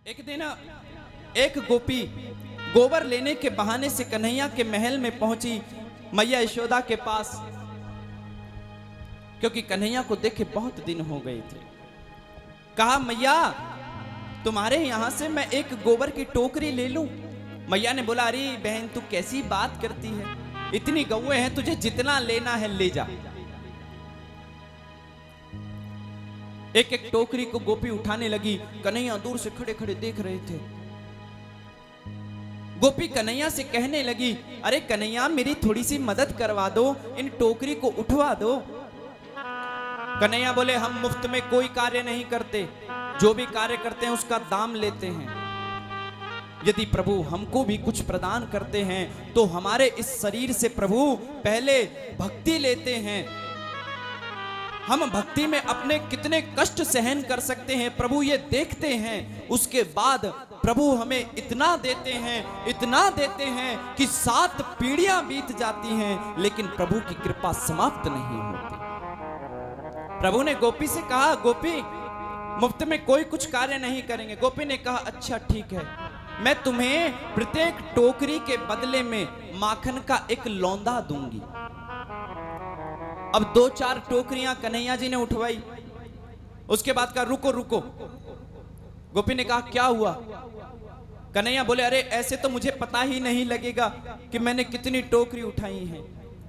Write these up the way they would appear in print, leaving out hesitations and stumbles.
एक दिन एक गोपी गोबर लेने के बहाने से कन्हैया के महल में पहुंची मैया यशोदा के पास, क्योंकि कन्हैया को देखे बहुत दिन हो गए थे। कहा, मैया तुम्हारे यहां से मैं एक गोबर की टोकरी ले लूं? मैया ने बोला, अरे बहन तू कैसी बात करती है, इतनी गौएं हैं, तुझे जितना लेना है ले जा। एक एक टोकरी को गोपी उठाने लगी। कन्हैया दूर से खड़े खड़े देख रहे थे। गोपी कन्हैया से कहने लगी, अरे कन्हैया मेरी थोड़ी सी मदद करवा दो, इन टोकरी को उठवा दो। कन्हैया बोले, हम मुफ्त में कोई कार्य नहीं करते, जो भी कार्य करते हैं उसका दाम लेते हैं। यदि प्रभु हमको भी कुछ प्रदान करते हैं तो हमारे इस शरीर से प्रभु पहले भक्ति लेते हैं। हम भक्ति में अपने कितने कष्ट सहन कर सकते हैं प्रभु ये देखते हैं। उसके बाद प्रभु हमें इतना देते हैं कि 7 पीढ़ियां बीत जाती हैं लेकिन प्रभु की कृपा समाप्त नहीं होती। प्रभु ने गोपी से कहा, गोपी मुफ्त में कोई कुछ कार्य नहीं करेंगे। गोपी ने कहा, अच्छा ठीक है, मैं तुम्हें प्रत्येक टोकरी के बदले में माखन का एक लौंदा दूंगी। अब 2-4 टोकरियां कन्हैया जी ने उठवाई। उसके बाद कहा, रुको रुको। गोपी ने कहा, क्या हुआ? कन्हैया बोले, अरे ऐसे तो मुझे पता ही नहीं लगेगा कि मैंने कितनी टोकरी उठाई है,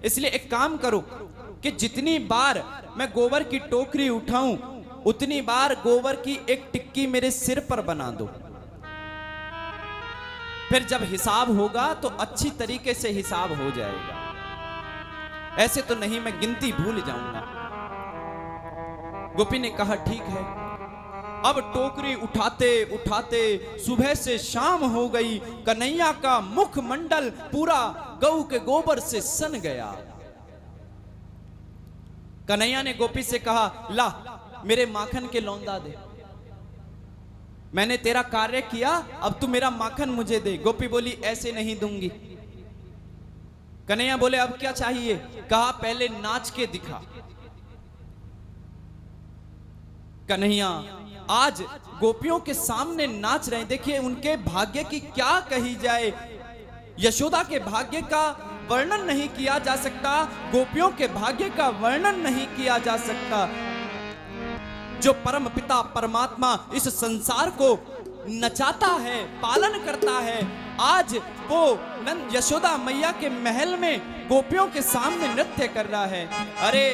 इसलिए एक काम करो कि जितनी बार मैं गोबर की टोकरी उठाऊं उतनी बार गोबर की एक टिक्की मेरे सिर पर बना दो। फिर जब हिसाब होगा तो अच्छी तरीके से हिसाब हो जाएगा, ऐसे तो नहीं मैं गिनती भूल जाऊंगा। गोपी ने कहा, ठीक है। अब टोकरी उठाते उठाते सुबह से शाम हो गई। कन्हैया का मुखमंडल पूरा गऊ के गोबर से सन गया। कन्हैया ने गोपी से कहा, ला मेरे माखन के लौंदा दे, मैंने तेरा कार्य किया, अब तू मेरा माखन मुझे दे। गोपी बोली, ऐसे नहीं दूंगी। कन्हैया बोले, अब क्या चाहिए? कहा, पहले नाच के दिखा। कन्हैया आज गोपियों के सामने नाच रहे। देखिए उनके भाग्य की क्या कही जाए, यशोदा के भाग्य का वर्णन नहीं किया जा सकता, गोपियों के भाग्य का वर्णन नहीं किया जा सकता। जो परम पिता परमात्मा इस संसार को नचाता है, पालन करता है, आज वो नंद यशोदा मैया के महल में गोपियों के सामने नृत्य कर रहा है। अरे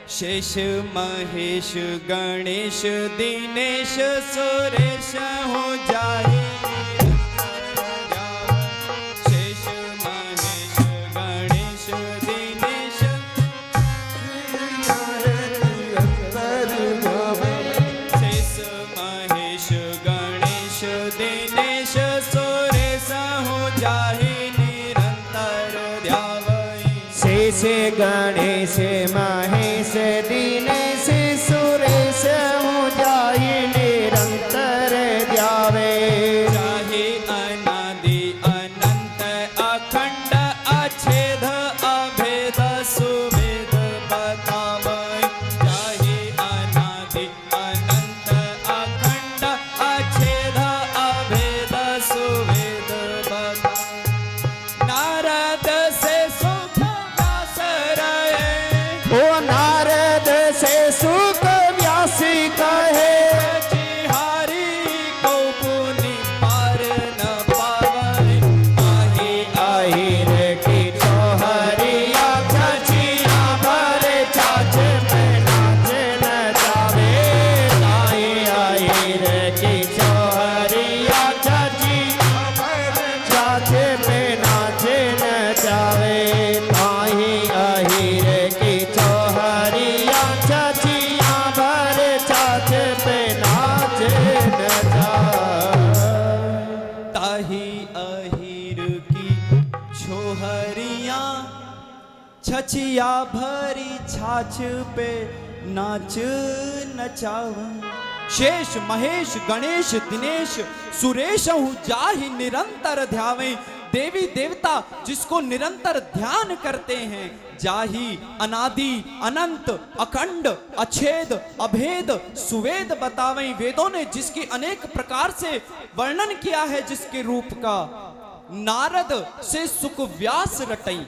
शेष महेश गणेश दिनेश सुरेश हो जाए, शेष महेश गणेश दिनेश, शेष महेश गणेश दिनेश सुरेश हो जाए निरंतर ध्यावै। शेष गणेश महेश दिनेश सुरेश हो जाए निरंतर ध्यावे। चाहे अनादि अनंत अखंड अछेद अभेद सुवेद बतावै। चाहे अनादि अनंत अखंड अछेद अभेद सुवेद बतावै। नारद से सुख व्यास रहे, ओ नारद से सुख व्यासी कहे, हरि को पुनि पार न पावै। आही आहिर की चौहरिया छछिया भर छाछ में नाच न जावे। आही आहिर की चौहरिया छछिया भर छाछ में नाच न जावे। आही आहिर की चौहरिया छछिया भर छाछ पे नाच न जावे। ताही अहीर की छोहरियां छछिया भरी छाछ पे नाच नचावा। शेष महेश गणेश दिनेश सुरेश जाहि निरंतर ध्यावे। देवी देवता जिसको निरंतर ध्यान करते हैं, जाही अनादि अनंत अखंड अछेद अभेद सुवेद बतावई वेदों ने जिसकी अनेक प्रकार से वर्णन किया है जिसके रूप का। नारद से सुख व्यास रटई,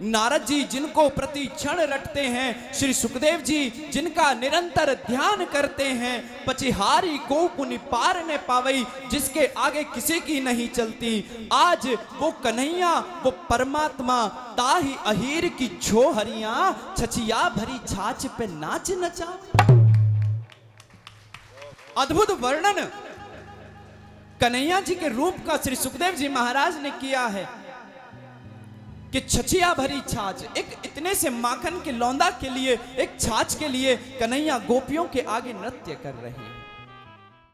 नारद जी जिनको प्रति क्षण रटते हैं, श्री सुखदेव जी जिनका निरंतर ध्यान करते हैं, पचिहारी को पुनि पार ने पावई, जिसके आगे किसी की नहीं चलती। आज वो कन्हैया वो परमात्मा ताही अहीर की छो हरिया, छछिया भरी छाछ पे नाच नचा। अद्भुत वर्णन कन्हैया जी के रूप का श्री सुखदेव जी महाराज ने किया है कि छछिया भरी छाछ, एक इतने से माखन के लौंदा के लिए, एक छाछ के लिए कन्हैया गोपियों के आगे नृत्य कर रहे हैं।